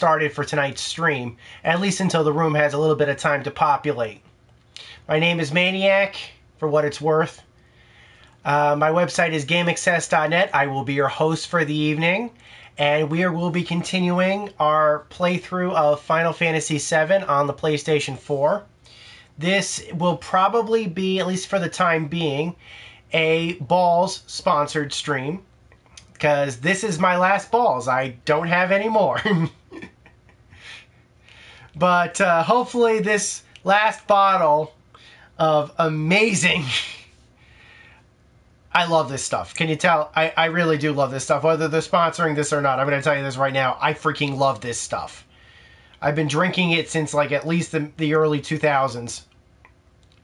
started for tonight's stream, at least until the room has a little bit of time to populate. My name is Maniac, for what it's worth. My website is gameaccess.net. I will be your host for the evening, and we will be continuing our playthrough of Final Fantasy VII on the PlayStation 4. This will probably be, at least for the time being, a Balls sponsored stream, because this is my last Balls. I don't have any more. But hopefully this last bottle of amazing... I love this stuff. Can you tell? I really do love this stuff. Whether they're sponsoring this or not, I'm going to tell you this right now. I freaking love this stuff. I've been drinking it since like at least the early 2000s.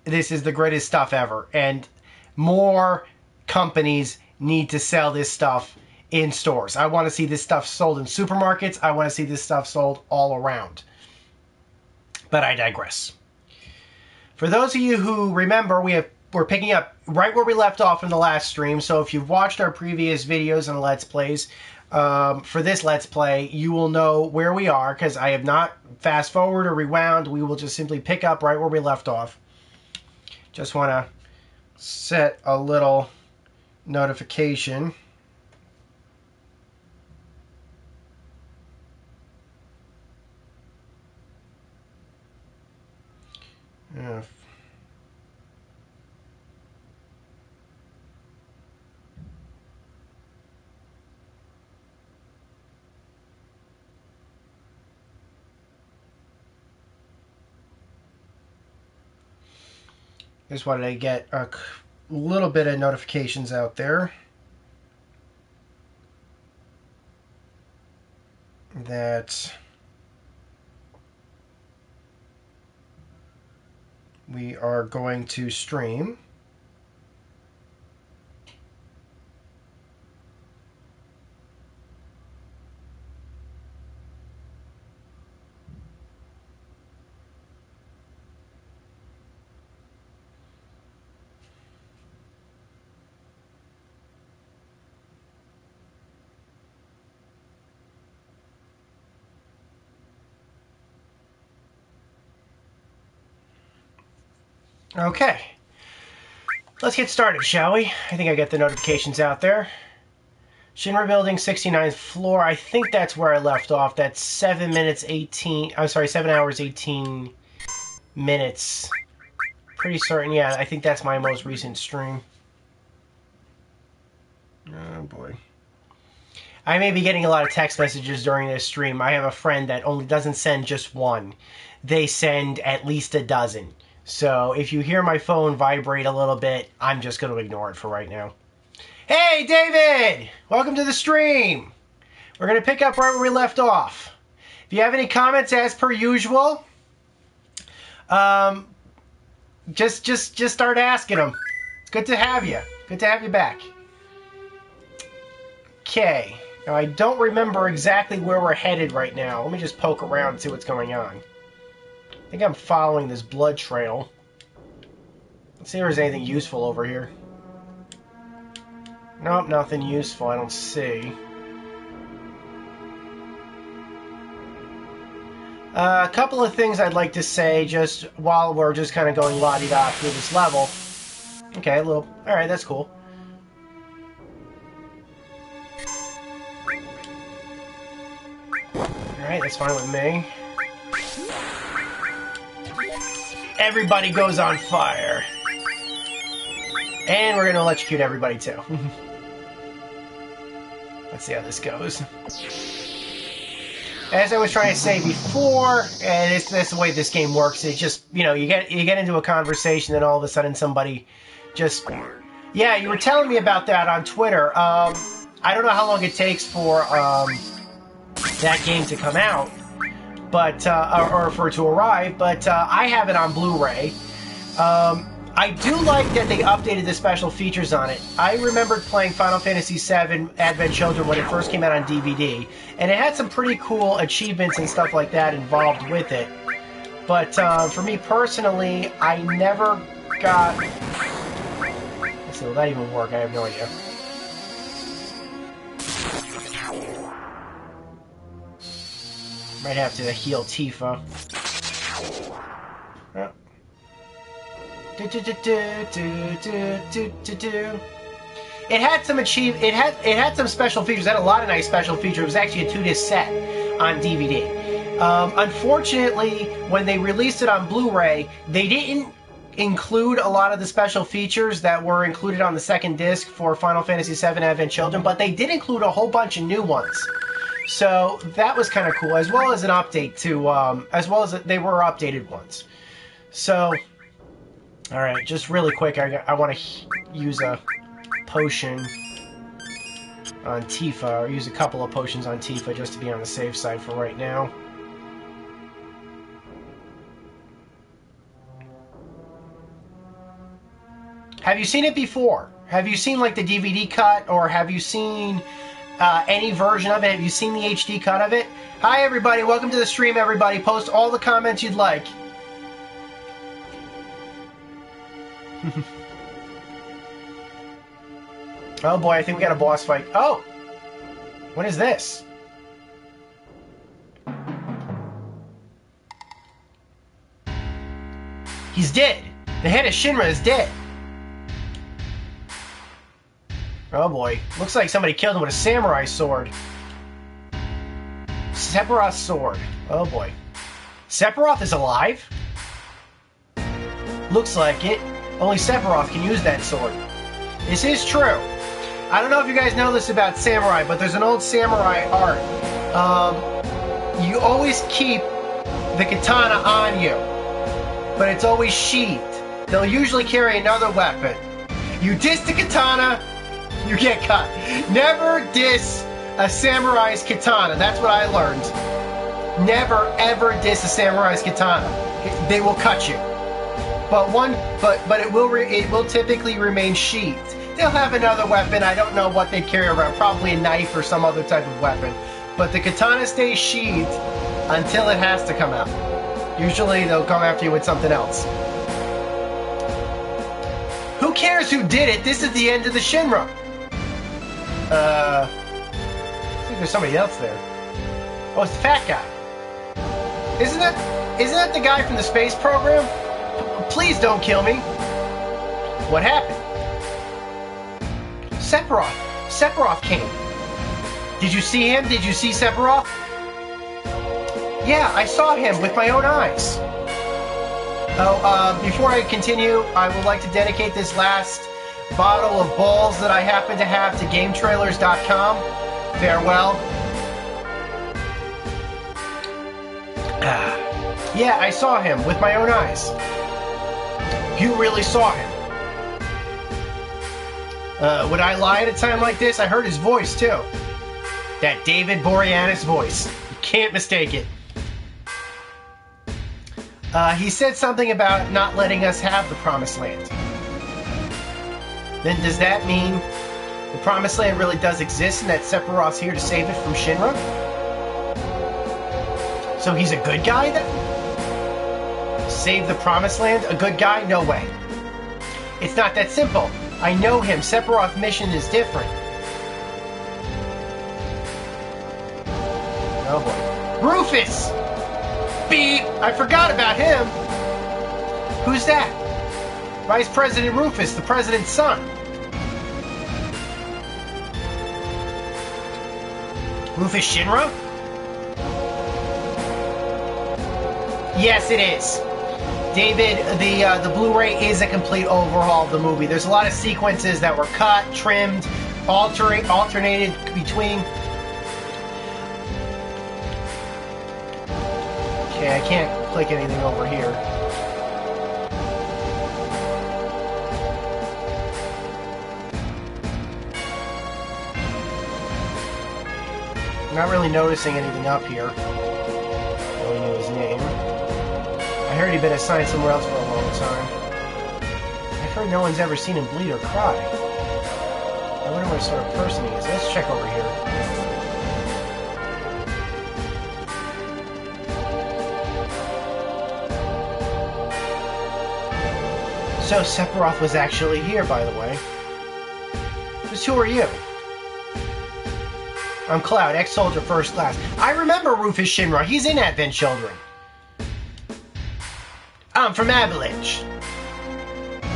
This is the greatest stuff ever. And more companies need to sell this stuff in stores. I want to see this stuff sold in supermarkets. I want to see this stuff sold all around. But I digress. For those of you who remember, we're picking up right where we left off in the last stream. So if you've watched our previous videos and Let's Plays, for this Let's Play, you will know where we are, because I have not fast forward or rewound. We will just simply pick up right where we left off. Just want to set a little notification. Just wanted to get a little bit of notifications out there that we are going to stream. Okay, let's get started, shall we? I think I got the notifications out there. Shinra Building, 69th floor. I think that's where I left off. That's 7 hours, 18 minutes. Pretty certain, yeah, I think that's my most recent stream. Oh, boy. I may be getting a lot of text messages during this stream. I have a friend that only doesn't send just one. They send at least a dozen. So if you hear my phone vibrate a little bit, I'm just going to ignore it for right now. Hey, David! Welcome to the stream. We're going to pick up right where we left off. If you have any comments, as per usual, just start asking them. It's good to have you. Good to have you back. Okay. Now, I don't remember exactly where we're headed right now. Let me just poke around and see what's going on. I think I'm following this blood trail. Let's see if there's anything useful over here. Nope, nothing useful, I don't see. A couple of things I'd like to say just while we're just kind of going la-di-da through this level. Okay, a little... Alright, that's cool. Alright, that's fine with me. Everybody goes on fire. And we're going to electrocute everybody, too. Let's see how this goes. As I was trying to say before, and that's the way this game works, it just, you know, you get into a conversation, and all of a sudden somebody just... Yeah, you were telling me about that on Twitter. I don't know how long it takes for that game to come out. But or for it to arrive, but I have it on Blu-ray. I do like that they updated the special features on it. I remembered playing Final Fantasy VII Advent Children when it first came out on DVD, and it had some pretty cool achievements and stuff like that involved with it. But for me personally, I never got... Let's see, will that even work? I have no idea. Might have to heal Tifa. Oh. It had some it had some special features. It had a lot of nice special features. It was actually a 2-disc set on DVD. Unfortunately, when they released it on Blu-ray, they didn't include a lot of the special features that were included on the second disc for Final Fantasy VII Advent Children, but they did include a whole bunch of new ones. So that was kind of cool, as well as an update to, as well as they were updated ones. So, all right, just really quick, I want to use a potion on Tifa, or use a couple of potions on Tifa just to be on the safe side for right now. Have you seen it before? Have you seen like the DVD cut, or have you seen any version of it? Have you seen the HD cut of it? Hi everybody, welcome to the stream everybody. Post all the comments you'd like. Oh boy, I think we got a boss fight. Oh! What is this? He's dead. The head of Shinra is dead. Oh boy. Looks like somebody killed him with a samurai sword. Sephiroth's sword. Oh boy. Sephiroth is alive? Looks like it. Only Sephiroth can use that sword. This is true. I don't know if you guys know this about samurai, but there's an old samurai art. You always keep the katana on you, but it's always sheathed. They'll usually carry another weapon. You diss the katana, you get cut. Never diss a samurai's katana. That's what I learned. Never ever diss a samurai's katana. They will cut you. But it will typically remain sheathed. They'll have another weapon. I don't know what they carry around. Probably a knife or some other type of weapon. But the katana stays sheathed until it has to come out. Usually they'll come after you with something else. Who cares who did it? This is the end of the Shinra. I think there's somebody else there. Oh, it's the fat guy. Isn't that the guy from the space program? Please don't kill me. What happened? Sephiroth. Sephiroth came. Did you see him? Did you see Sephiroth? Yeah, I saw him with my own eyes. Oh, before I continue, I would like to dedicate this last bottle of balls that I happen to have to GameTrailers.com. Farewell. Yeah, I saw him with my own eyes. You really saw him. Would I lie at a time like this? I heard his voice, too. That David Boreanaz voice. You can't mistake it. He said something about not letting us have the Promised Land. Then does that mean the Promised Land really does exist and that Sephiroth's here to save it from Shinra? So he's a good guy then? Save the Promised Land? A good guy? No way. It's not that simple. I know him. Sephiroth's mission is different. Oh boy. Rufus! Beep! I forgot about him! Who's that? Vice President Rufus, the president's son. Rufus Shinra? Yes, it is. David, the Blu-ray is a complete overhaul of the movie. There's a lot of sequences that were cut, trimmed, alternated between. Okay, I can't click anything over here. I'm not really noticing anything up here. I only know his name. I heard he'd been assigned somewhere else for a long time. I've heard no one's ever seen him bleed or cry. I wonder what sort of person he is. Let's check over here. So Sephiroth was actually here, by the way. Just who are you? I'm Cloud, ex-soldier first class. I remember Rufus Shinra. He's in Advent Children. I'm from Avalanche.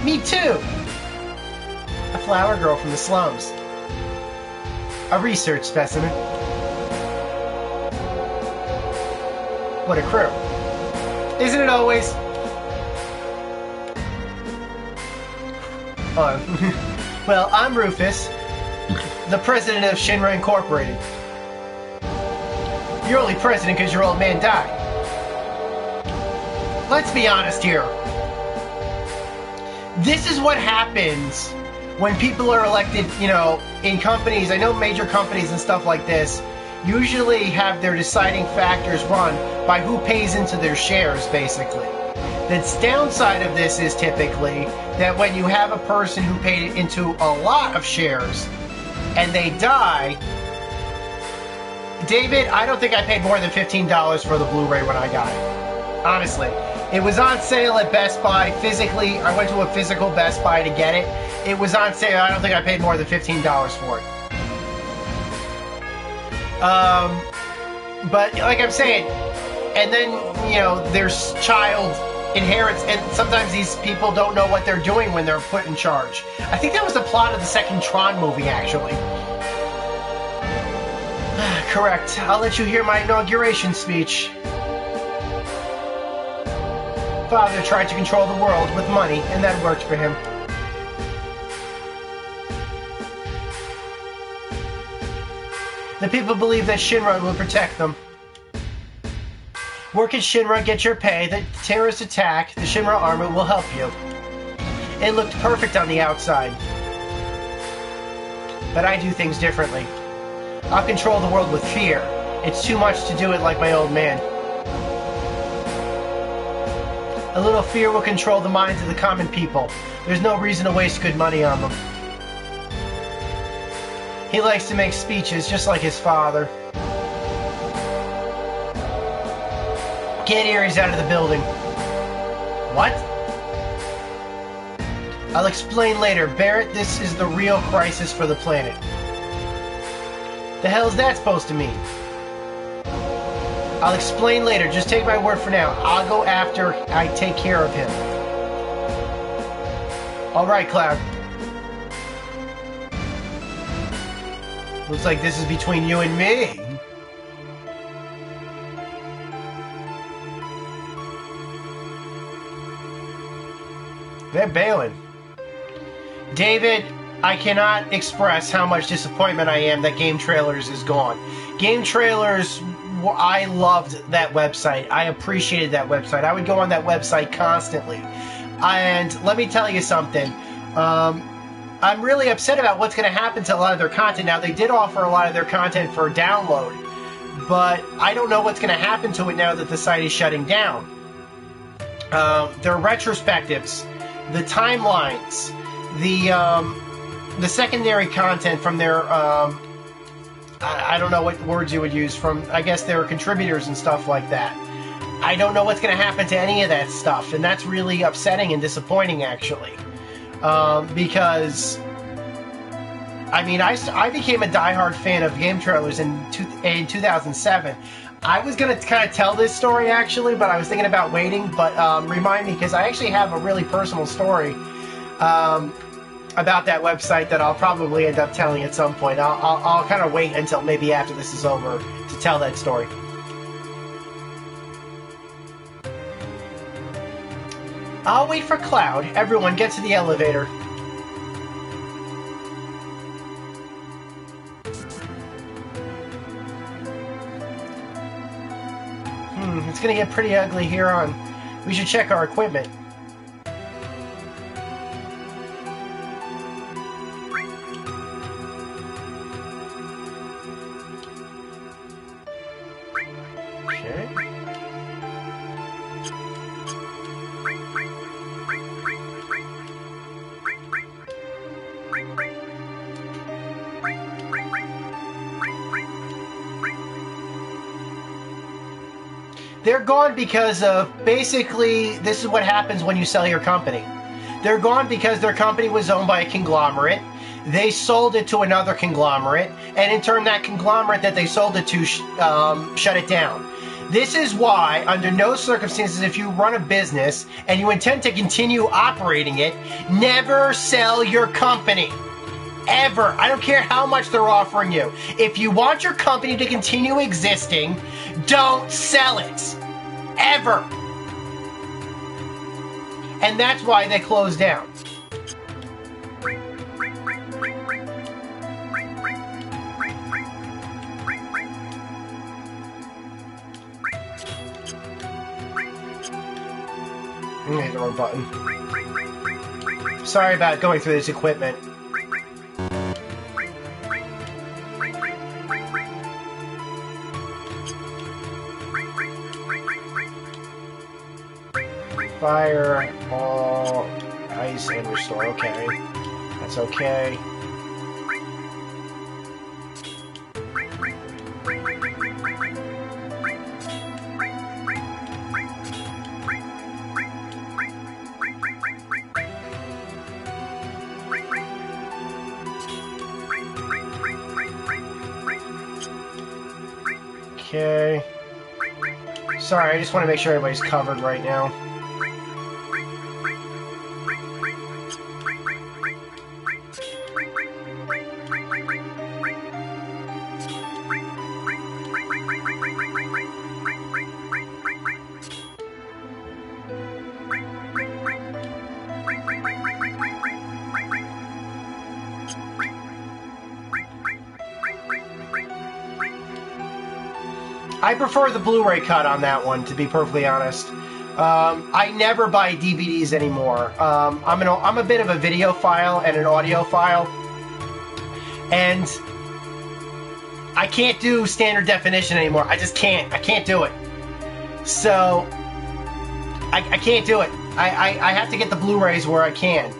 Me too. A flower girl from the slums. A research specimen. What a crew. Isn't it always? Well, I'm Rufus, the president of Shinra Incorporated. You're only president because your old man died. Let's be honest here. This is what happens when people are elected, you know, in companies. I know major companies and stuff like this usually have their deciding factors run by who pays into their shares, basically. The downside of this is typically that when you have a person who paid into a lot of shares and they die. David, I don't think I paid more than $15 for the Blu-ray when I got it. Honestly. It was on sale at Best Buy. Physically, I went to a physical Best Buy to get it. It was on sale. I don't think I paid more than $15 for it. But like I'm saying, and then, you know, there's child inherits, and sometimes these people don't know what they're doing when they're put in charge. I think that was the plot of the second Tron movie, actually. Correct. I'll let you hear my inauguration speech. Father tried to control the world with money, and that worked for him. The people believe that Shinra will protect them. Work at Shinra, get your pay. The terrorist attack, the Shinra army will help you. It looked perfect on the outside. But I do things differently. I'll control the world with fear. It's too much to do it like my old man. A little fear will control the minds of the common people. There's no reason to waste good money on them. He likes to make speeches just like his father. Get Aries out of the building. What? I'll explain later. Barrett, this is the real crisis for the planet. The hell's that supposed to mean? I'll explain later. Just take my word for now. I'll go after I take care of him. Alright, Cloud. Looks like this is between you and me. They're bailing. David, I cannot express how much disappointment I am that Game Trailers is gone. Game Trailers, I loved that website. I appreciated that website. I would go on that website constantly. And let me tell you something. I'm really upset about what's going to happen to a lot of their content. Now, they did offer a lot of their content for download, but I don't know what's going to happen to it now that the site is shutting down. Their retrospectives, the timelines, the secondary content from their, I don't know what words you would use, from, I guess, their contributors and stuff like that. I don't know what's going to happen to any of that stuff, and that's really upsetting and disappointing, actually. Because, I mean, I became a diehard fan of Game Trailers in 2007. I was going to kind of tell this story, actually, but I was thinking about waiting. But remind me, because I actually have a really personal story about that website that I'll probably end up telling at some point. I'll kind of wait until maybe after this is over to tell that story. I'll wait for Cloud. Everyone, get to the elevator. It's gonna get pretty ugly here on. We should check our equipment. Okay. They're gone because of, basically, this is what happens when you sell your company. They're gone because their company was owned by a conglomerate. They sold it to another conglomerate, and in turn, that conglomerate that they sold it to shut it down. This is why, under no circumstances, if you run a business and you intend to continue operating it, never sell your company. Ever. I don't care how much they're offering you. If you want your company to continue existing, don't sell it. Ever. And that's why they closed down. I hit the wrong button. Sorry about going through this equipment. Fire, all, ice, and restore. Okay. That's okay. Okay. Sorry, I just want to make sure everybody's covered right now. I prefer the Blu-ray cut on that one, to be perfectly honest. I never buy DVDs anymore. I'm a bit of a video file and an audio file, and I can't do standard definition anymore. I just can't. I can't do it. So I can't do it. I have to get the Blu-rays where I can.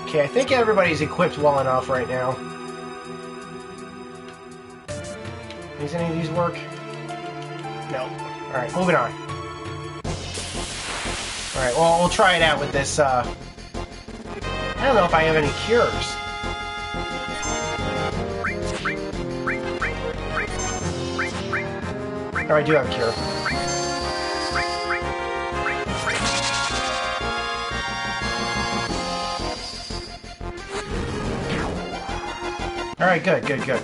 Okay, I think everybody's equipped well enough right now. Does any of these work? No. Alright, moving on. Alright, well, we'll try it out with this, I don't know if I have any cures. Oh, I do have a cure. Alright, good, good, good.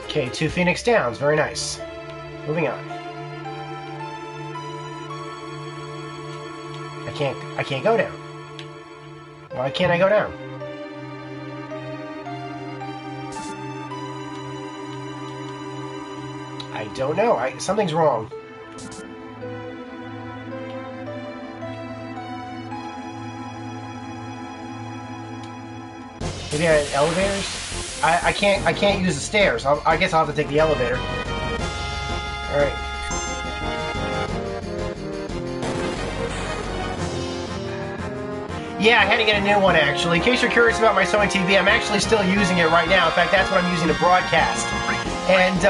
Okay, 2 Phoenix Downs, very nice. Moving on. I can't go down. Why can't I go down? I don't know. Something's wrong. Maybe I had elevators? I can't use the stairs. I guess I'll have to take the elevator. Alright. Yeah, I had to get a new one actually. In case you're curious about my Sony TV, I'm actually still using it right now. In fact, that's what I'm using to broadcast. And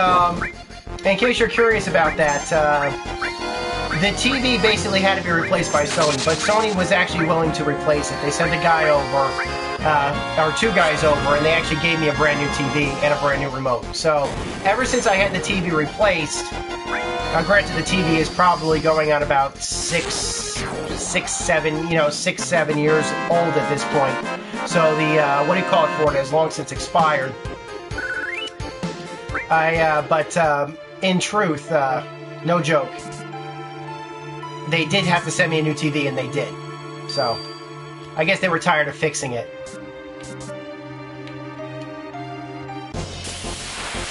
in case you're curious about that, the TV basically had to be replaced by Sony, but Sony was actually willing to replace it. They sent a guy over. Or 2 guys over, and they actually gave me a brand new TV and a brand new remote. So, ever since I had the TV replaced, granted the TV is probably going on about 6, 7 years old at this point. So the, what do you call it for it, has long since expired. In truth, no joke, they did have to send me a new TV, and they did. So, I guess they were tired of fixing it.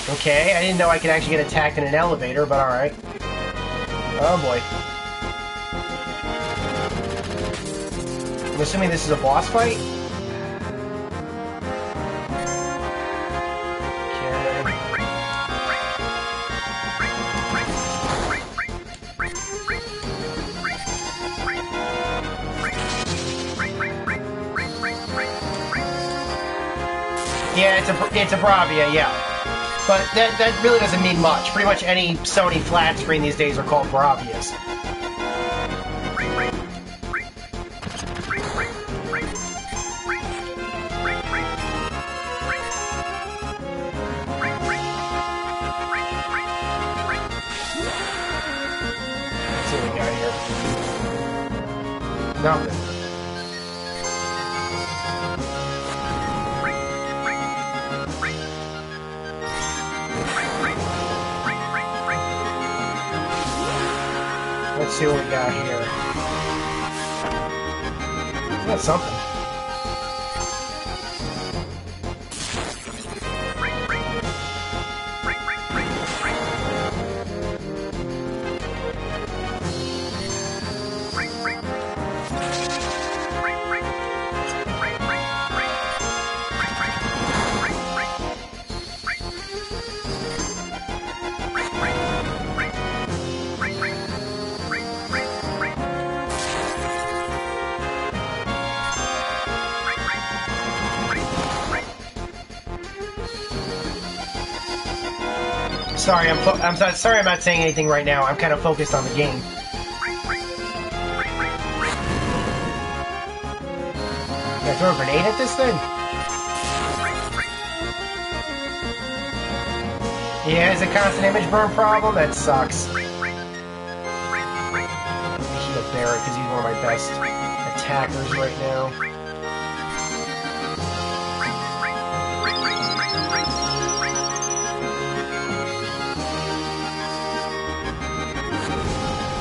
Okay, I didn't know I could actually get attacked in an elevator, but alright. Oh boy. I'm assuming this is a boss fight? Yeah, it's a Bravia, yeah. But that really doesn't mean much. Pretty much any Sony flat screen these days are called Bravias. Let's see what we got here. Nothing. Let's see what we got here. We got something. Sorry, sorry I'm not saying anything right now. I'm kind of focused on the game. Can I throw a grenade at this thing? Yeah, it's a constant image burn problem? That sucks. Heal Barrett because he's one of my best attackers right now.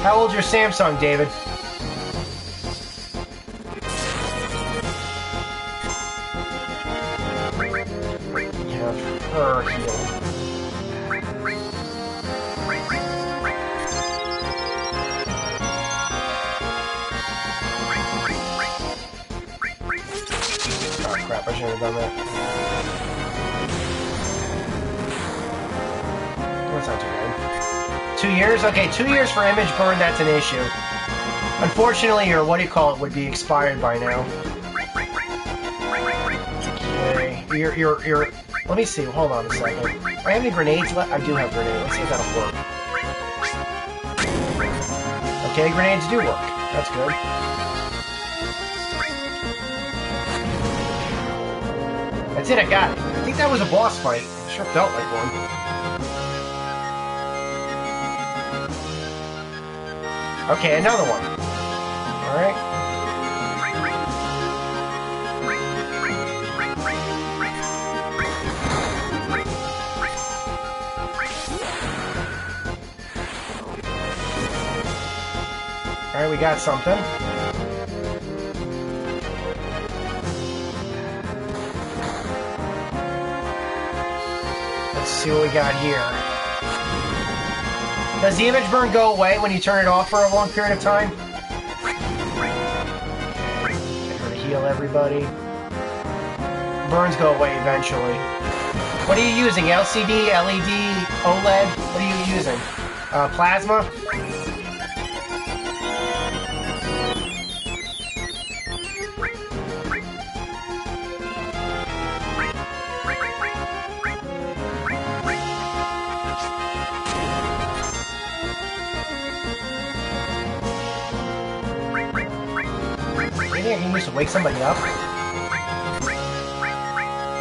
How old's your Samsung, David? You have her healed. Oh crap, I should have done that. That's not too bad. 2 years? Okay, 2 years for image burn, that's an issue. Unfortunately, your would be expired by now. Okay, your let me see, hold on a second. Do I have any grenades left? I do have grenades. Let's see if that'll work. Okay, grenades do work. That's good. That's it, I got it. I think that was a boss fight. It sure felt like one. Okay, another one. Alright. Alright, we got something. Let's see what we got here. Does the image burn go away when you turn it off for a long period of time? Get her to heal everybody. Burns go away eventually. What are you using? LCD, LED, OLED? What are you using? Plasma? Maybe I can use to wake somebody up? I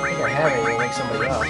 think I have it to wake somebody up.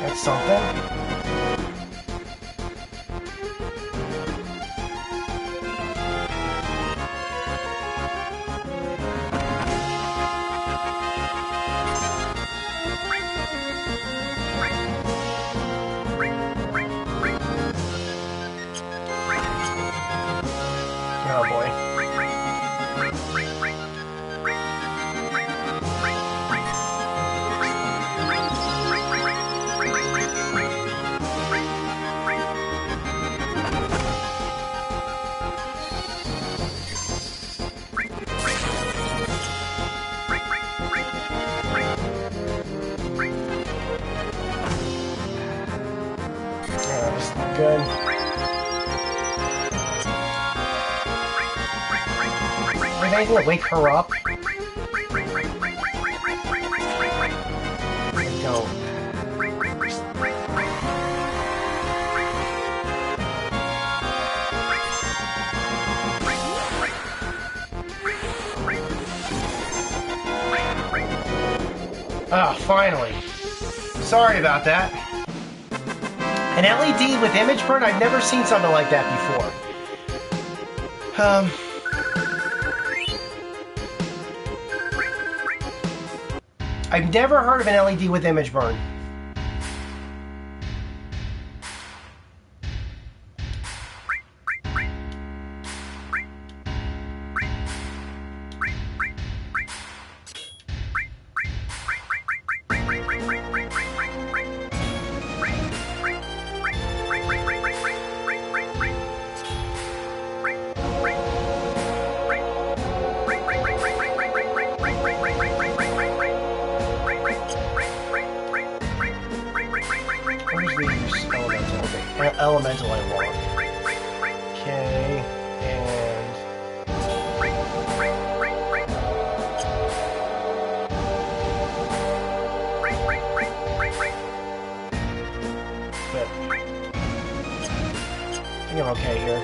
That's something. Good. Are they able to wake her up? I don't. Ah, finally. Sorry about that. An LED with image burn? I've never seen something like that before. I've never heard of an LED with image burn. Elemental I want. Okay, and... But... I think I'm okay here.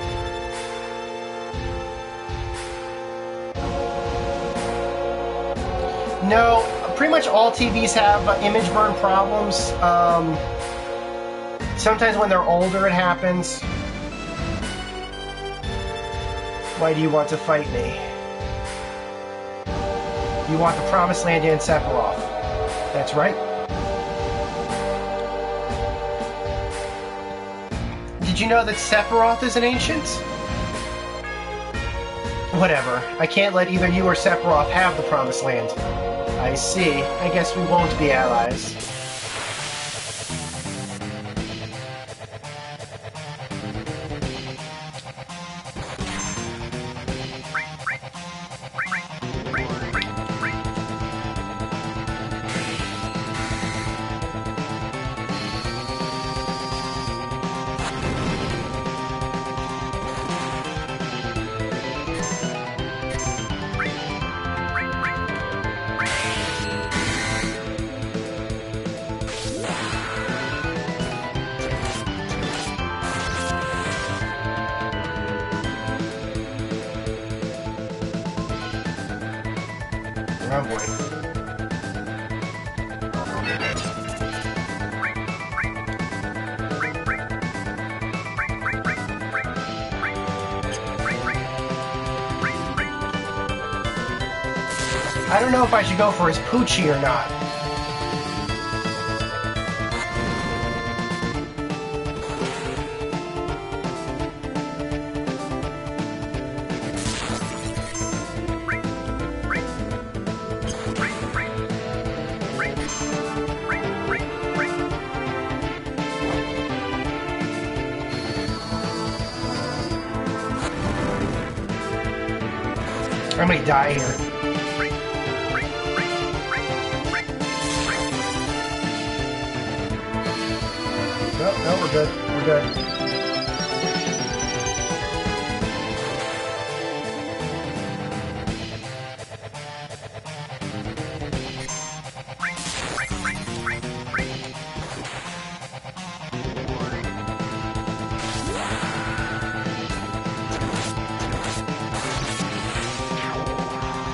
No, pretty much all TVs have image burn problems. Sometimes when they're older it happens. Why do you want to fight me? You want the Promised Land and Sephiroth. That's right. Did you know that Sephiroth is an ancient? Whatever. I can't let either you or Sephiroth have the Promised Land. I see. I guess we won't be allies. Oh boy. I don't know if I should go for his Poochie or not. I might die here. No, we're good. We're good.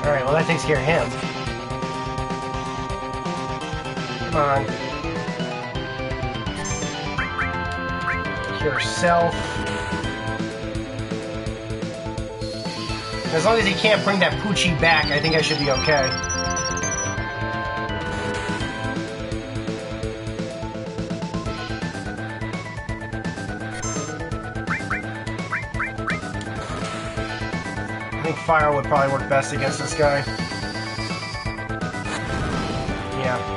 Alright, well that takes care of him. Come on. Yourself. As long as he can't bring that Poochie back, I think I should be okay. I think fire would probably work best against this guy. Yeah.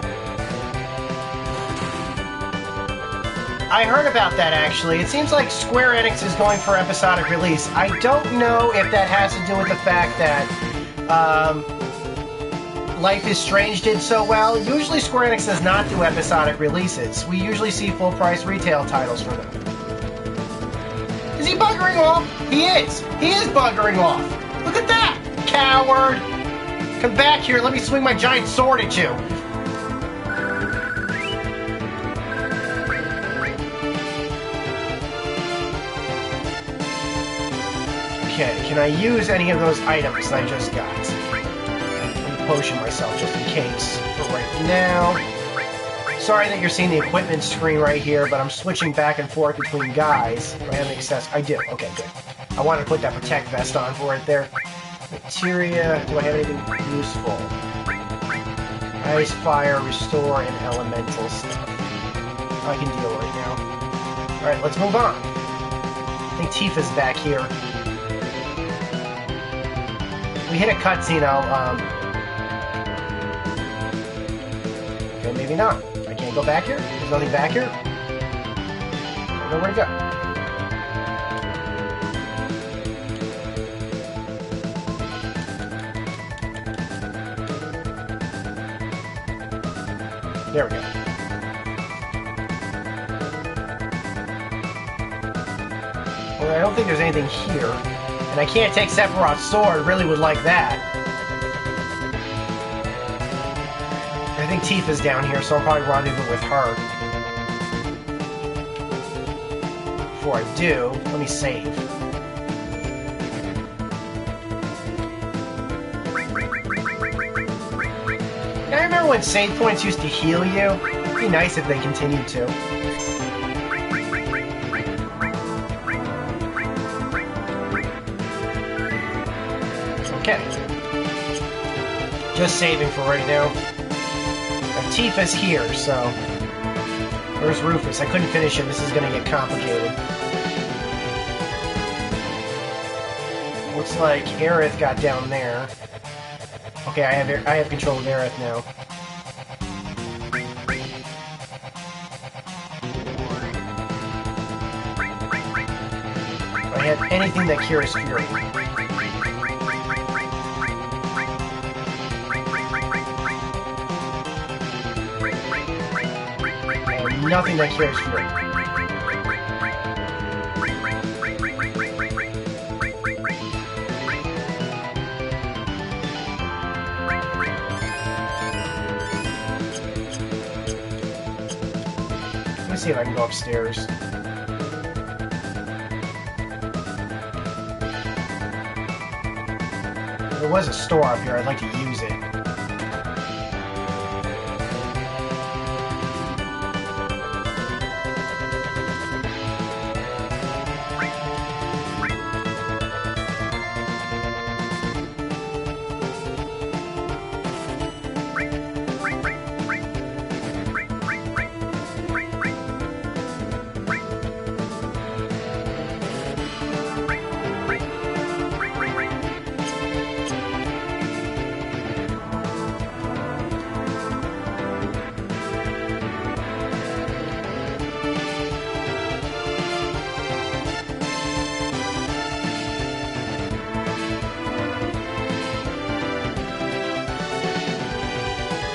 I heard about that, actually. It seems like Square Enix is going for episodic release. I don't know if that has to do with the fact that Life is Strange did so well. Usually Square Enix does not do episodic releases. We usually see full-price retail titles for them. he buggering off? He is. He is buggering off. Look at that. Coward. Come back here. Let me swing my giant sword at you. Okay, can I use any of those items I just got? Let me potion myself just in case for right now. Sorry that you're seeing the equipment screen right here, but I'm switching back and forth between guys. Do I have access? I do. Okay, good. I wanted to put that protect vest on for it there. Materia. Do I have anything useful? Ice, fire, restore, and elemental stuff. I can deal right now. Alright, let's move on. I think Tifa's back here. We hit a cutscene, okay, maybe not. I can't go back here? There's nothing back here? I don't know where to go. There we go. Well, I don't think there's anything here. And I can't take Sephiroth's sword. Really would like that. I think Tifa's down here, so I'll probably rendezvous with her. Before I do, let me save. I remember when save points used to heal you. It'd be nice if they continued to. Okay. Just saving for right now. Tifa's here, so... Where's Rufus? I couldn't finish it. This is gonna get complicated. Looks like Aerith got down there. Okay, I have control of Aerith now. Do I have anything that cures Fury? Nothing that cures Fury. Let me see if I can go upstairs. There was a store up here. I'd like to use it.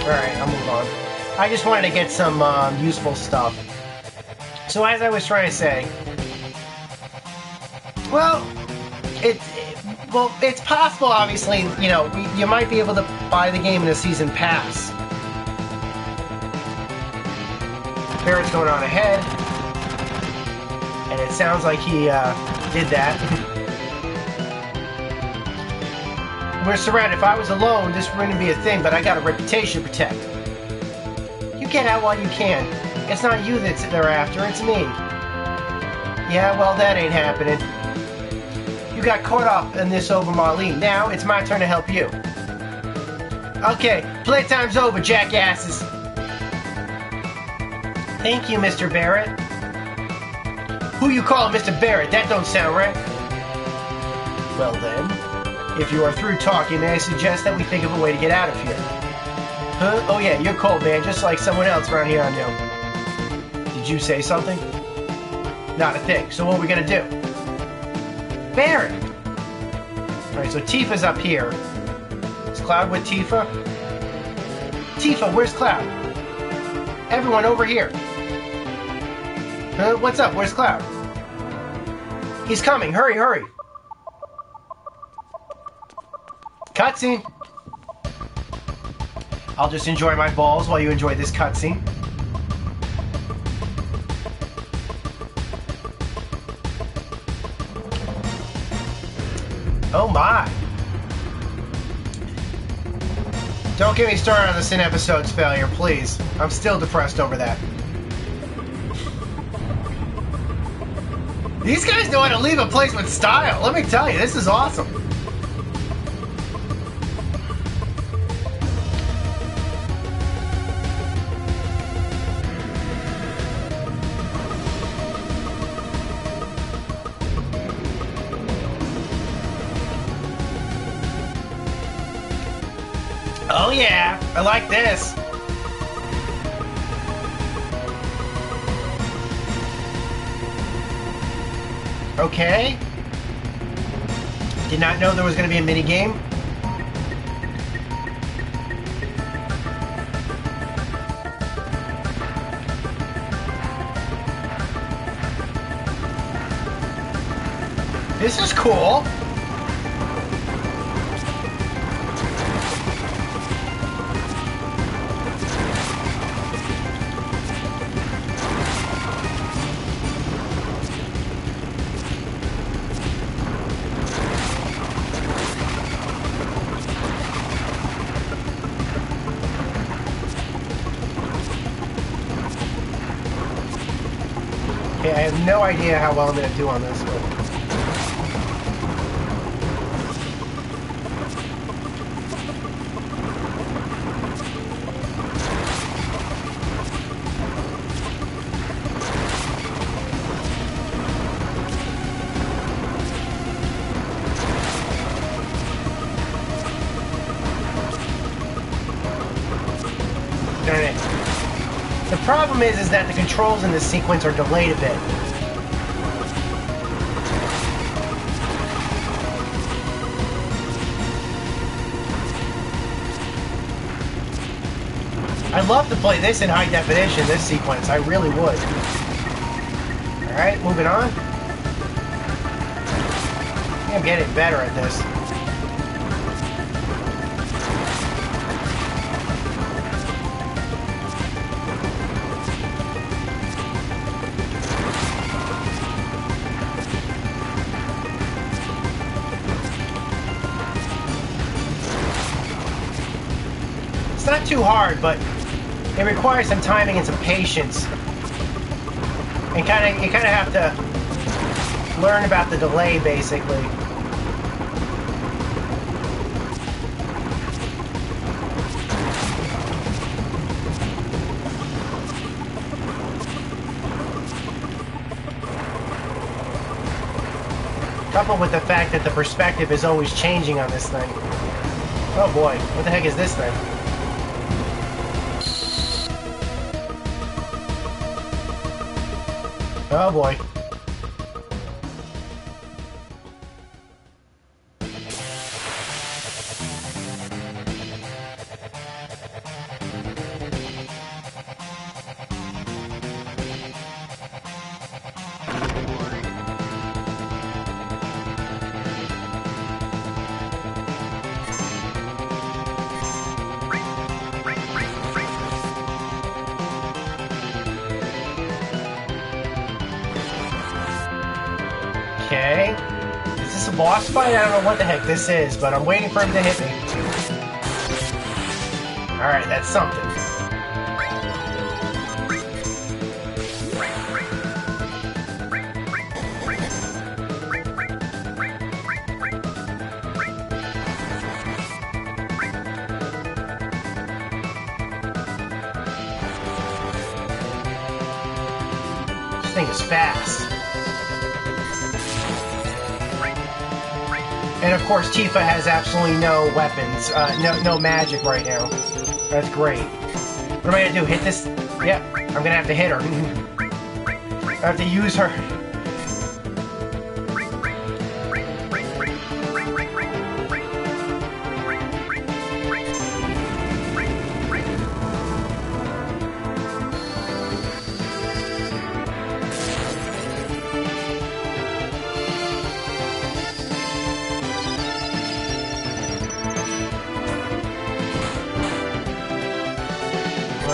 Alright, I'll move on. I just wanted to get some useful stuff. So as I was trying to say, well, it's possible, obviously, you know, you might be able to buy the game in a season pass. Barrett's going on ahead, and it sounds like he did that. We're surrounded. If I was alone, this wouldn't be a thing, but I got a reputation to protect. You get out while you can. It's not you that they're after, it's me. Yeah, well, that ain't happening. You got caught up in this over Marlene. Now, it's my turn to help you. Okay, playtime's over, jackasses. Thank you, Mr. Barrett. Who you call Mr. Barrett? That don't sound right. Well then, if you are through talking, may I suggest that we think of a way to get out of here? Huh? Oh yeah, you're cold, man, just like someone else around here I know. Did you say something? Not a thing. So what are we gonna do? Barrett! Alright, so Tifa's up here. Is Cloud with Tifa? Tifa, where's Cloud? Everyone over here. Huh? What's up? Where's Cloud? He's coming. Hurry, hurry. Cutscene. I'll just enjoy my balls while you enjoy this cutscene. Oh my. Don't get me started on the Sin episode's failure, please. I'm still depressed over that. These guys know how to leave a place with style. Let me tell you, this is awesome. Oh yeah, I like this. Okay. Did not know there was going to be a mini game. This is cool. I have no idea how well I'm going to do on this, but... Darn it. The problem is that the controls in this sequence are delayed a bit. I'd love to play this in high definition, this sequence. I really would. Alright, moving on. I think I'm getting better at this. It's not too hard, but it requires some timing and some patience. And you kind of have to learn about the delay, basically. Coupled with the fact that the perspective is always changing on this thing. Oh boy, what the heck is this thing? Oh boy. Okay. Is this a boss fight? I don't know what the heck this is, but I'm waiting for him to hit me. Alright, that's something. This thing is fast. And of course, Tifa has absolutely no weapons, no magic right now. That's great. What am I gonna do? Hit this? Yep, I'm gonna have to hit her. I have to use her.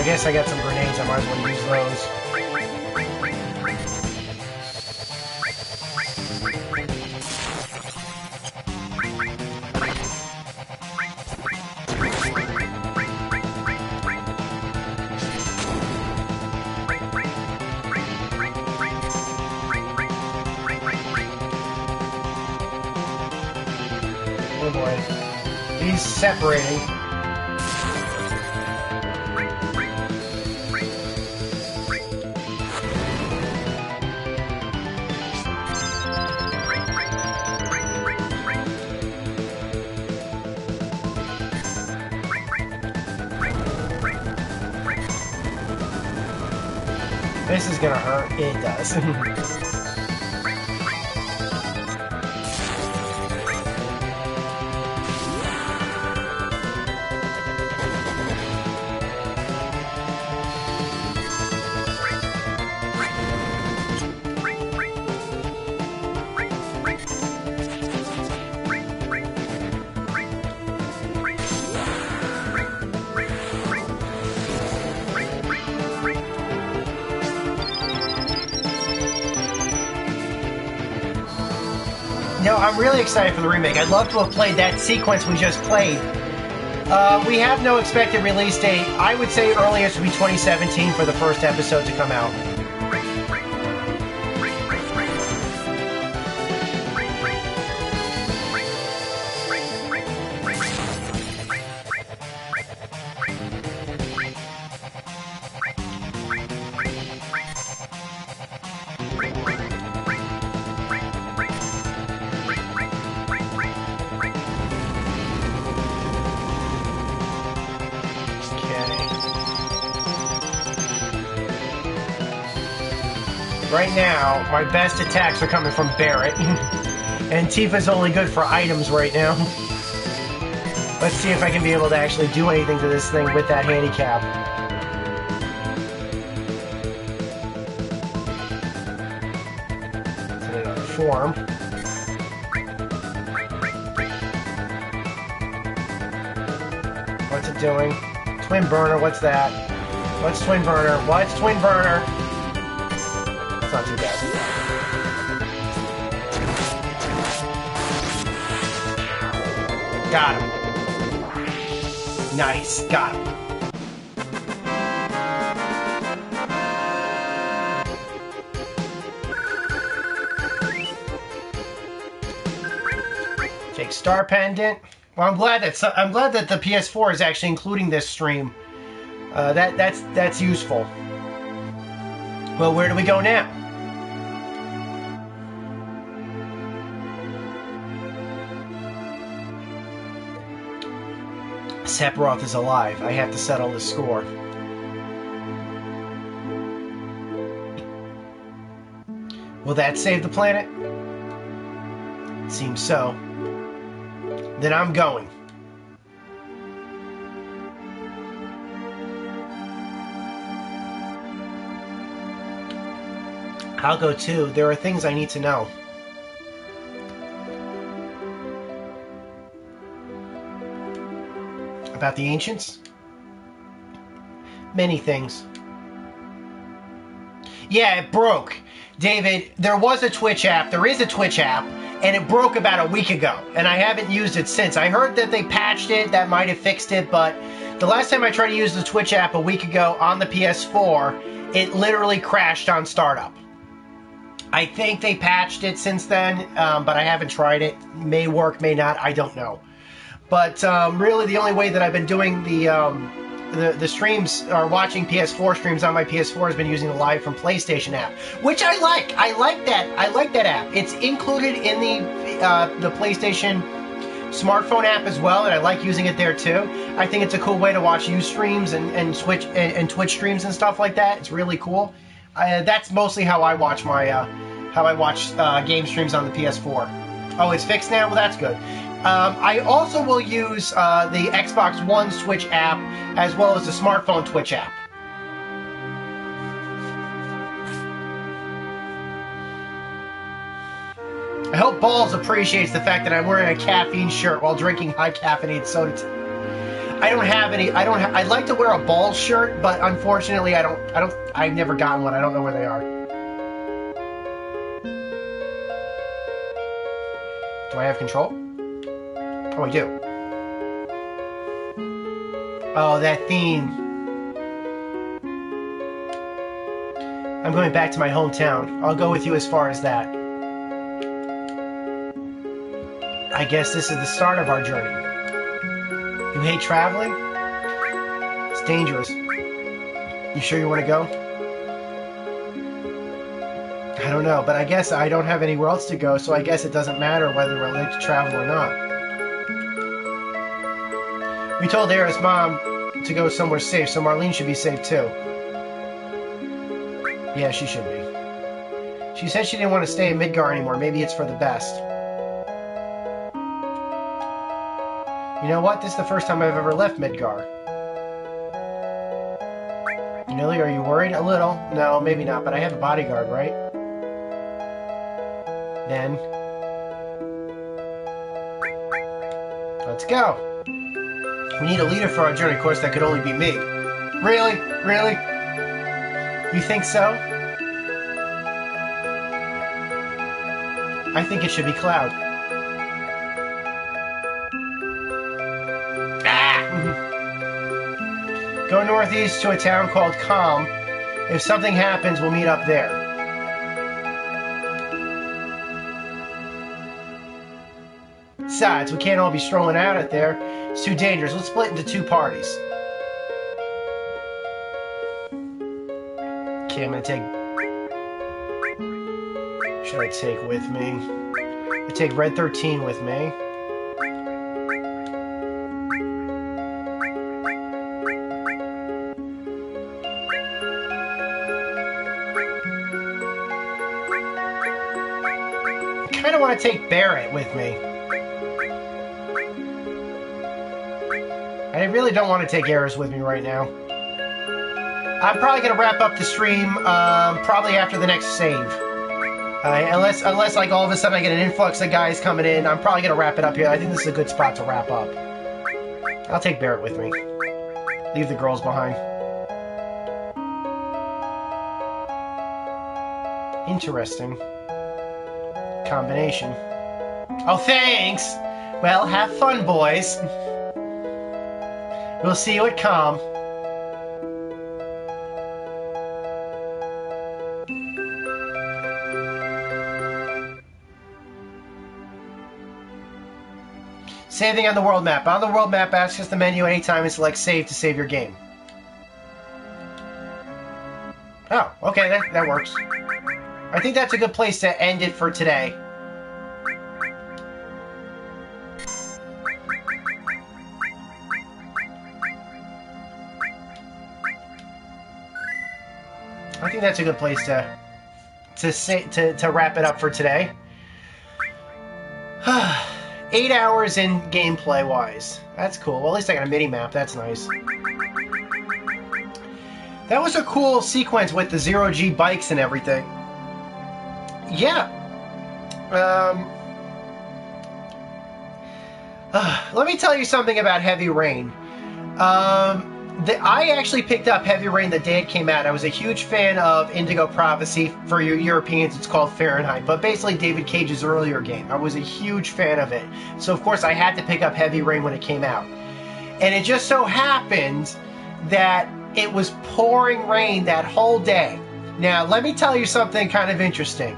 I guess I got some grenades. I might as well use those. Oh boy. He's separating. This is gonna hurt. It does. No, I'm really excited for the remake. I'd love to have played that sequence we just played. We have no expected release date. I would say earliest would be 2017 for the first episode to come out. Right now, my best attacks are coming from Barrett. And Tifa's only good for items right now. Let's see if I can be able to actually do anything to this thing with that handicap. Put it on form. What's it doing? Twin burner, what's that? What's twin burner? What's twin burner? Not too bad. Got him. Nice. Got him. Take star pendant. Well, I'm glad that the PS4 is actually including this stream. That's useful. Well, where do we go now? Sephiroth is alive. I have to settle the score. Will that save the planet? Seems so. Then I'm going. I'll go too. There are things I need to know. About the ancients? Many things. Yeah, it broke. David, there was a Twitch app. There is a Twitch app. And it broke about a week ago. And I haven't used it since. I heard that they patched it. That might have fixed it. But the last time I tried to use the Twitch app a week ago on the PS4, it literally crashed on startup. I think they patched it since then. But I haven't tried it. May work, may not. I don't know. But really, the only way that I've been doing the streams or watching PS4 streams on my PS4 has been using the Live from PlayStation app, which I like. I like that app. It's included in the PlayStation smartphone app as well, and I like using it there too. I think it's a cool way to watch streams and Twitch streams and stuff like that. It's really cool. That's mostly how I watch my game streams on the PS4. Oh, it's fixed now? Well, that's good. I also will use the Xbox One's Twitch app as well as the smartphone Twitch app. I hope Balls appreciates the fact that I'm wearing a caffeine shirt while drinking high caffeinated soda. I don't have any. I'd like to wear a ball shirt, but unfortunately, I've never gotten one. I don't know where they are. Do I have control? Oh, I do. Oh, that theme. I'm going back to my hometown. I'll go with you as far as that. I guess this is the start of our journey. You hate traveling? It's dangerous. You sure you want to go? I don't know, but I guess I don't have anywhere else to go, so I guess it doesn't matter whether I like to travel or not. We told Era's mom to go somewhere safe, so Marlene should be safe too. Yeah, she should be. She said she didn't want to stay in Midgar anymore. Maybe it's for the best. You know what? This is the first time I've ever left Midgar. Nilly, are you worried? A little. No, maybe not, but I have a bodyguard, right? Then... let's go. We need a leader for our journey. Of course, that could only be me. Really? Really? You think so? I think it should be Cloud. Ah! Go northeast to a town called Calm. If something happens, we'll meet up there. Besides, we can't all be strolling out there. It's too dangerous. Let's split into two parties. Okay, I'm gonna take... should I take with me? I take Red 13 with me. I kind of want to take Barrett with me. I really don't want to take Eris with me right now. I'm probably going to wrap up the stream probably after the next save. Unless like all of a sudden I get an influx of guys coming in, I'm probably going to wrap it up here. I think this is a good spot to wrap up. I'll take Barrett with me. Leave the girls behind. Interesting combination. Oh, thanks! Well, have fun, boys. We'll see you at Calm. Saving on the world map. On the world map, access the menu anytime and select save to save your game. Oh, okay, that works. I think that's a good place to end it for today. I think that's a good place to wrap it up for today. 8 hours in gameplay wise. That's cool. Well, at least I got a mini map. That's nice. That was a cool sequence with the 0G bikes and everything. Yeah. Let me tell you something about Heavy Rain. I actually picked up Heavy Rain the day it came out. I was a huge fan of Indigo Prophecy. For you Europeans, it's called Fahrenheit. But basically David Cage's earlier game. I was a huge fan of it. So, of course, I had to pick up Heavy Rain when it came out. And it just so happened that it was pouring rain that whole day. Now, let me tell you something kind of interesting.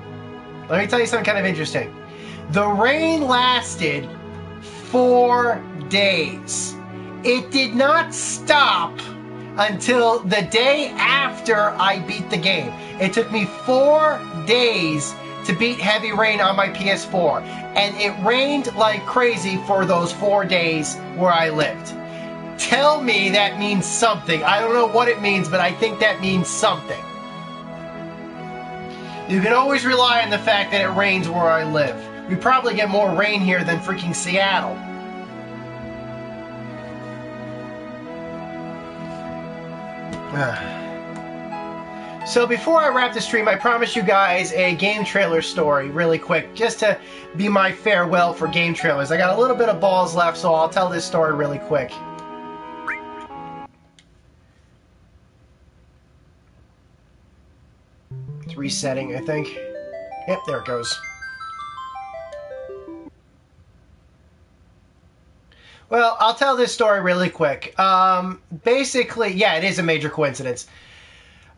The rain lasted 4 days. It did not stop until the day after I beat the game. It took me 4 days to beat Heavy Rain on my PS4. And it rained like crazy for those 4 days where I lived. Tell me that means something. I don't know what it means, but I think that means something. You can always rely on the fact that it rains where I live. We probably get more rain here than freaking Seattle. So before I wrap the stream, I promised you guys a game trailer story really quick, just to be my farewell for game trailers. I got a little bit of balls left, so I'll tell this story really quick. resetting, I think. Yep, there it goes. Well, I'll tell this story really quick. Basically, yeah, it is a major coincidence.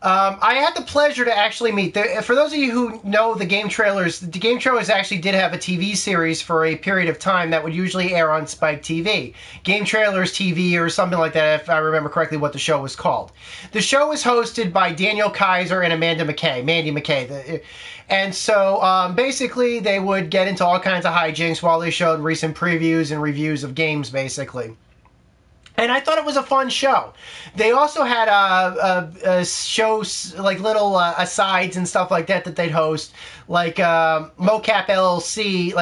I had the pleasure to actually meet, for those of you who know the Game Trailers actually did have a TV series for a period of time that would usually air on Spike TV. Game Trailers TV or something like that, if I remember correctly what the show was called. The show was hosted by Daniel Kaiser and Mandy McKay. And so basically they would get into all kinds of hijinks while they showed recent previews and reviews of games, basically. And I thought it was a fun show. They also had a shows like little asides and stuff like that they'd host, like Mocap LLC.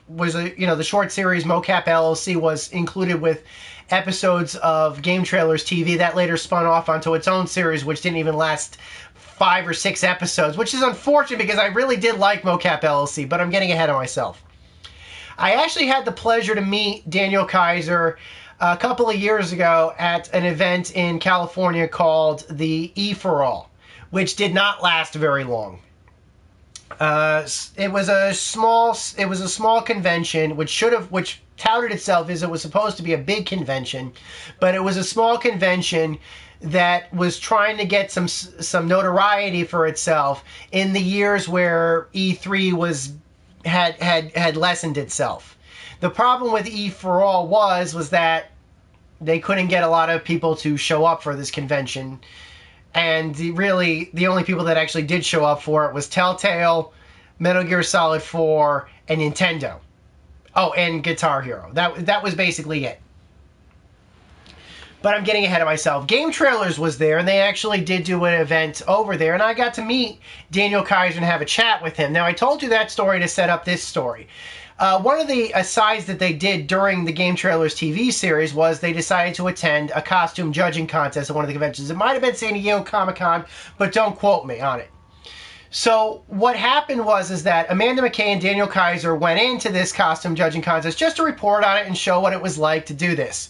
Was the short series Mocap LLC was included with episodes of Game Trailers TV that later spun off onto its own series, which didn't even last 5 or 6 episodes, which is unfortunate because I really did like Mocap LLC, but I'm getting ahead of myself. I actually had the pleasure to meet Daniel Kaiser a couple of years ago at an event in California called the E for All, which did not last very long. It was a small convention, which touted itself as it was supposed to be a big convention, but it was a small convention that was trying to get some notoriety for itself in the years where E3 had lessened itself. The problem with E for All was that they couldn't get a lot of people to show up for this convention. And really, the only people that actually did show up for it was Telltale, Metal Gear Solid 4, and Nintendo. Oh, and Guitar Hero. That was basically it. But I'm getting ahead of myself. Game Trailers was there, and they actually did do an event over there, and I got to meet Daniel Kaiser and have a chat with him. Now, I told you that story to set up this story. One of the asides that they did during the Game Trailers TV series was they decided to attend a costume judging contest at one of the conventions. It might have been San Diego Comic-Con, but don't quote me on it. So what happened was that Amanda McKay and Daniel Kaiser went into this costume judging contest just to report on it and show what it was like to do this.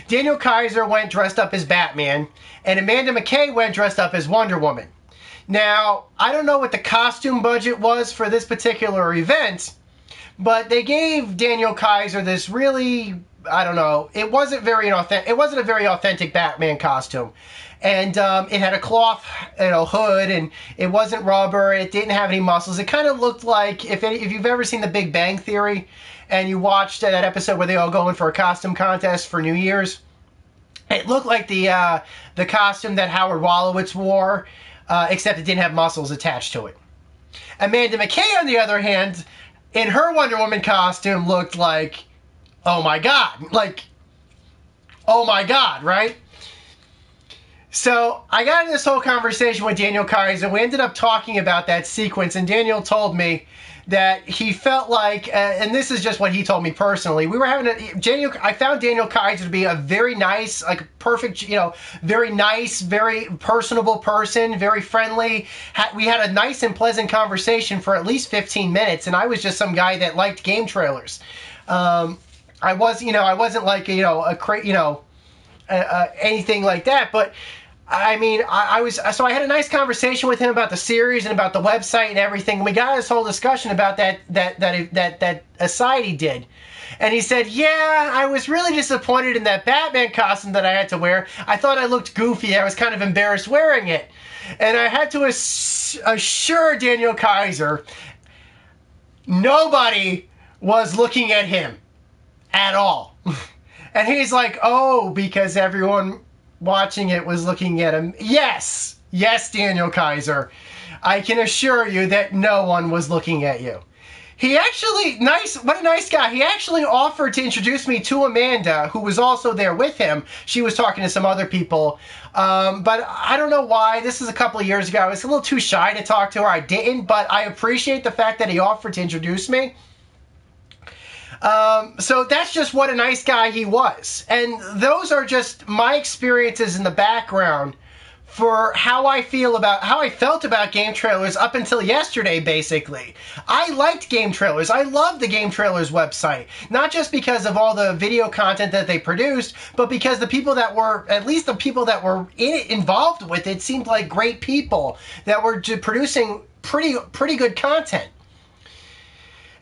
Daniel Kaiser went dressed up as Batman, and Amanda McKay went dressed up as Wonder Woman. Now, I don't know what the costume budget was for this particular event, but they gave Daniel Kaiser this really, I don't know, it wasn't a very authentic Batman costume. And it had a cloth, hood, and it wasn't rubber. It didn't have any muscles. It kind of looked like, if you've ever seen The Big Bang Theory, and you watched that episode where they all go in for a costume contest for New Year's, it looked like the costume that Howard Wolowitz wore, except it didn't have muscles attached to it. Amanda McKay, on the other hand, in her Wonder Woman costume, looked like, oh my God, right? So I got in this whole conversation with Daniel Kaiser. We ended up talking about that sequence, and Daniel told me that he felt like, and this is just what he told me personally, I found Daniel Kaiser to be a very nice, perfect, very nice, very personable person, very friendly. We had a nice and pleasant conversation for at least 15 minutes, and I was just some guy that liked game trailers. I wasn't like, anything like that, but I mean, so I had a nice conversation with him about the series and about the website and everything. We got this whole discussion about that aside he did. And he said, yeah, I was really disappointed in that Batman costume that I had to wear. I thought I looked goofy. I was kind of embarrassed wearing it. And I had to assure Daniel Kaiser, nobody was looking at him at all. And he's like, oh, because everyone watching it was looking at him. Yes, Daniel Kaiser. I can assure you that no one was looking at you. He actually, what a nice guy. He actually offered to introduce me to Amanda, who was also there with him. She was talking to some other people. But I don't know why. This is a couple of years ago. I was a little too shy to talk to her. I didn't, but I appreciate the fact that he offered to introduce me. So that's just what a nice guy he was. And those are just my experiences in the background for how I felt about game trailers up until yesterday, basically. I liked game trailers. I loved the Game Trailers website. Not just because of all the video content that they produced, but because the people that were involved with it, seemed like great people that were producing pretty good content.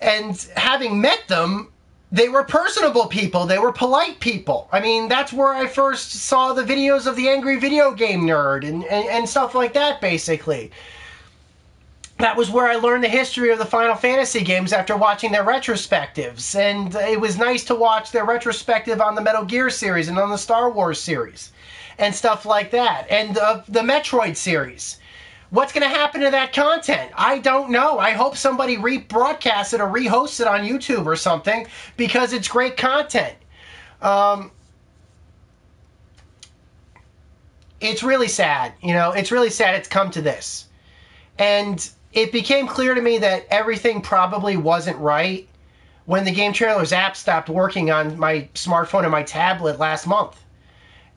And having met them, they were personable people. They were polite people. I mean, that's where I first saw the videos of the Angry Video Game Nerd and stuff like that, basically. That was where I learned the history of the Final Fantasy games after watching their retrospectives. And it was nice to watch their retrospective on the Metal Gear series and on the Star Wars series and stuff like that. And the Metroid series. What's going to happen to that content? I don't know. I hope somebody rebroadcasts it or rehosts it on YouTube or something, because it's great content. It's really sad. You know, it's really sad it's come to this. And it became clear to me that everything probably wasn't right when the Game Trailers app stopped working on my smartphone and my tablet last month.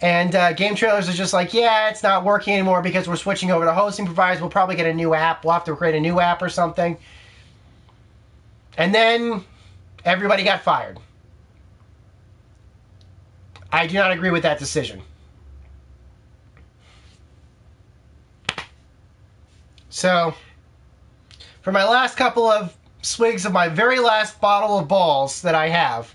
And Game Trailers is just like, yeah, it's not working anymore because we're switching over to hosting providers. We'll probably get a new app. We'll have to create a new app or something. And then everybody got fired. I do not agree with that decision. So, for my last couple of swigs of my very last bottle of balls that I have,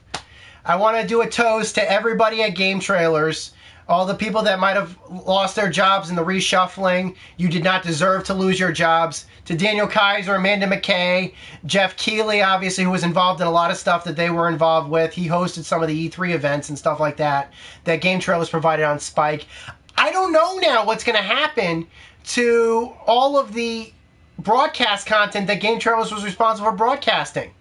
I want to do a toast to everybody at Game Trailers. All the people that might have lost their jobs in the reshuffling. You did not deserve to lose your jobs. To Daniel Kaiser, Amanda McKay, Jeff Keighley, obviously, who was involved in a lot of stuff that they were involved with. He hosted some of the E3 events and stuff like that Game Trailers provided on Spike. I don't know now what's going to happen to all of the broadcast content that Game Trailers was responsible for broadcasting.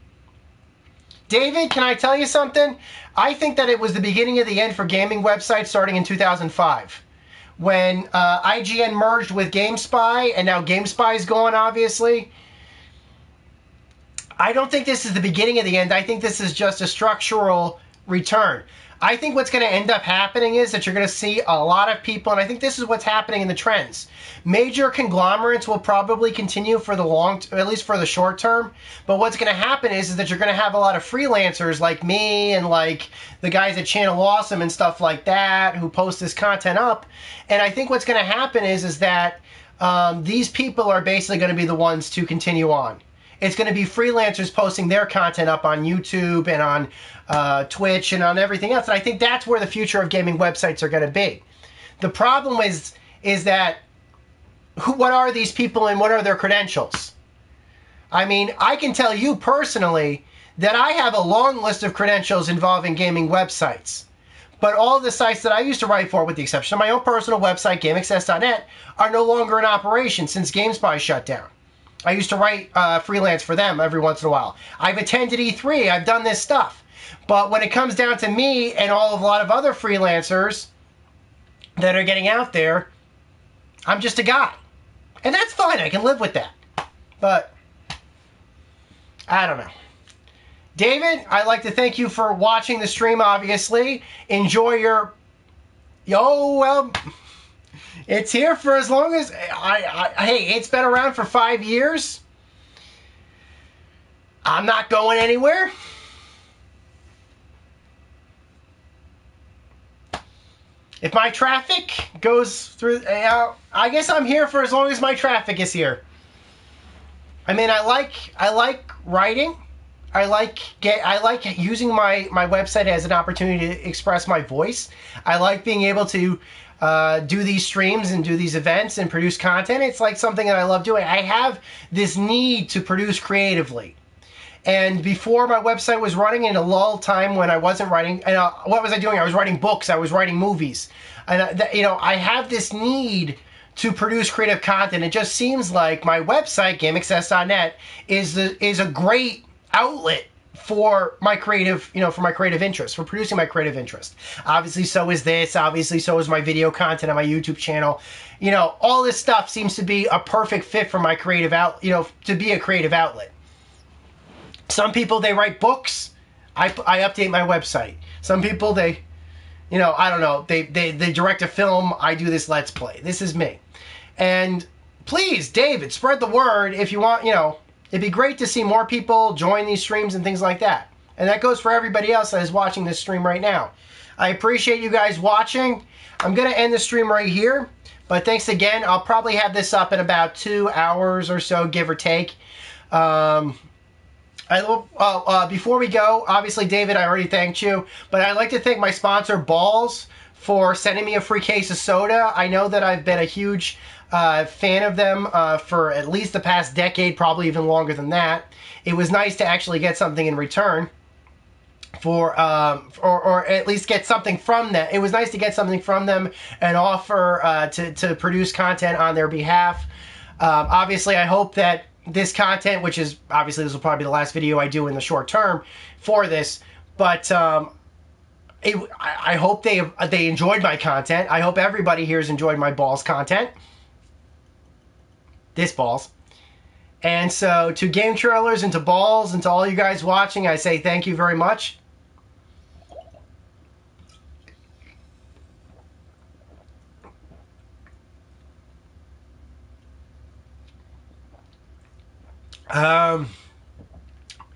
David, can I tell you something? I think that it was the beginning of the end for gaming websites starting in 2005. When IGN merged with GameSpy, and now GameSpy is gone, obviously. I don't think this is the beginning of the end. I think this is just a structural return. I think what's going to end up happening is that you're going to see a lot of people, and I think this is what's happening in the trends. Major conglomerates will probably continue for the at least for the short term, but what's going to happen is that you're going to have a lot of freelancers like me and like the guys at Channel Awesome and stuff like that who post this content up, and I think what's going to happen is that these people are basically going to be the ones to continue on. It's going to be freelancers posting their content up on YouTube and on Twitch and on everything else. And I think that's where the future of gaming websites are going to be. The problem is that what are these people and what are their credentials? I mean, I can tell you personally that I have a long list of credentials involving gaming websites. But all the sites that I used to write for, with the exception of my own personal website, GameAccess.net, are no longer in operation since GameSpy shut down. I used to write freelance for them every once in a while. I've attended E3. I've done this stuff. But when it comes down to me and a lot of other freelancers that are getting out there, I'm just a guy. And that's fine. I can live with that. But I don't know. David, I'd like to thank you for watching the stream, obviously. Enjoy your... It's here for as long as... hey, it's been around for 5 years. I'm not going anywhere. If my traffic goes through... I guess I'm here for as long as my traffic is here. I mean, I like writing. I like using my website as an opportunity to express my voice. I like being able to do these streams and do these events and produce content. It's like something that I love doing. I have this need to produce creatively. And before my website was running in a lull time when I wasn't writing, and what was I doing? I was writing books. I was writing movies. And I have this need to produce creative content. It just seems like my website, GameAccess.net, is a great outlet for my creative, for my creative interest, for producing my creative interest. Obviously, so is this. Obviously, so is my video content on my YouTube channel. All this stuff seems to be a perfect fit for my creative to be a creative outlet. Some people, they write books. I update my website. Some people, they I don't know, they direct a film. I do this Let's Play. This is me. And please, David, spread the word if you want, it'd be great to see more people join these streams and things like that. And that goes for everybody else that is watching this stream right now. I appreciate you guys watching. I'm going to end the stream right here. But thanks again. I'll probably have this up in about 2 hours or so, give or take. Before we go, obviously, David, I already thanked you, but I'd like to thank my sponsor, Balls, for sending me a free case of soda. I know that I've been a huge fan of them for at least the past decade, probably even longer than that. It was nice to actually get something in return or at least get something from them. It was nice to get something from them and offer to produce content on their behalf. Obviously, I hope that this content, which is obviously this will probably be the last video I do in the short term for this, but I hope they enjoyed my content. I hope everybody here has enjoyed my Balls content. This Balls. And so to Game Trailers and to Balls and to all you guys watching, I say thank you very much.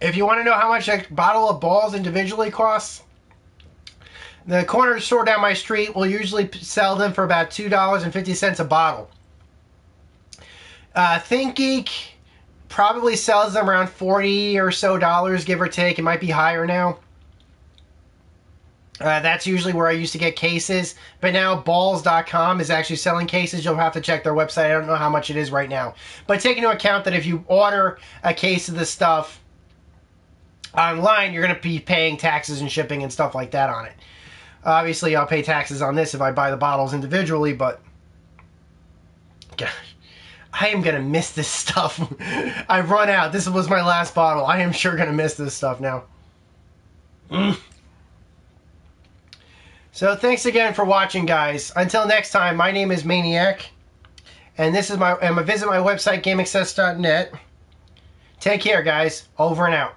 If you want to know how much a bottle of Balls individually costs, the corner store down my street will usually sell them for about $2.50 a bottle. ThinkGeek probably sells them around $40 or so, give or take. It might be higher now. That's usually where I used to get cases, but now balls.com is actually selling cases. You'll have to check their website. I don't know how much it is right now. But take into account that if you order a case of this stuff online, you're going to be paying taxes and shipping and stuff like that on it. Obviously, I'll pay taxes on this if I buy the bottles individually, but gosh, I am going to miss this stuff. I've run out. This was my last bottle. I am sure going to miss this stuff now. So thanks again for watching, guys. Until next time, my name is Maniac, and this is visit my website, gameaccess.net. Take care, guys. Over and out.